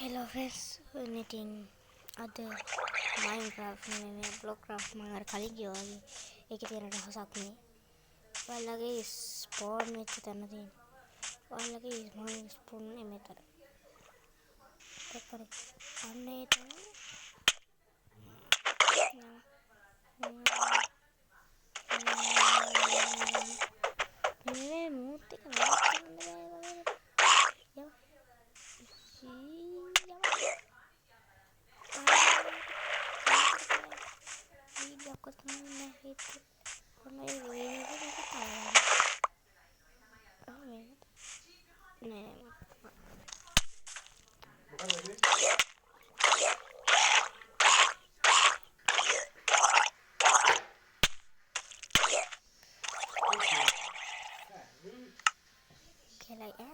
Hello friends, meeting ada Minecraft මේ Blockcraft මම අර කලින් කිව්වා වගේ ඒකේ තියෙන රහසක් මේ. ඔයාලගේ ස්පෝන් වෙච්ච තැන තියෙන. ඔයාලගේ මම ස්පෝන් නේ මෙතන. දෙකරේ. අන්නේ තමයි. මේ මූත් එක නවත්තන්න බෑ වගේ.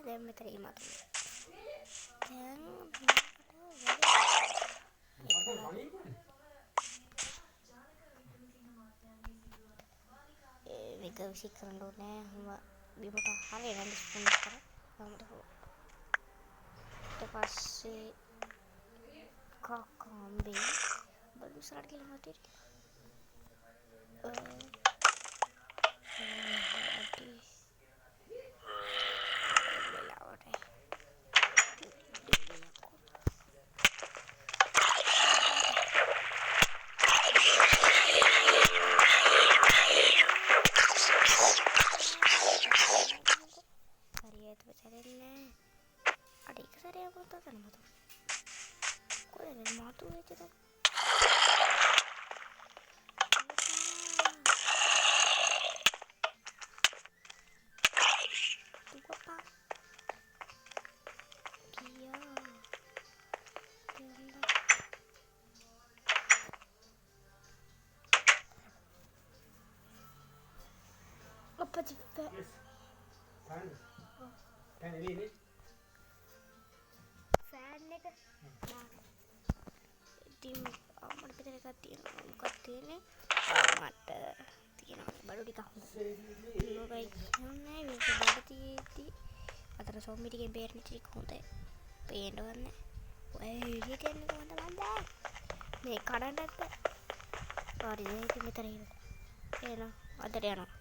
Then terima tuh. Dan මේක විසි කරන්න ඕනේ මම බිමට හරිය නම් ස්පූන් එක කරා මම ඊට පස්සේ කම්බේ බලු සරට කියලා මට apa juga kan ini fan එක ඉතින් අපිට පිටර එකක් තියෙනවා මොකක්ද තියෙන්නේ මට තියෙනවා බඩු ටිකක් මොකයි කියන්නේ මේක බඩ තියෙද්දි අතර සොම්බි ටිකෙන් බේරෙන්න ටික හොඳයි පේන්න ගන්න ඔය එළියට යන්න කොහොමද මන්ද මේ කඩන්නත් බෑ හරි මේක මෙතන ඉන්න එනවා අතට යනවා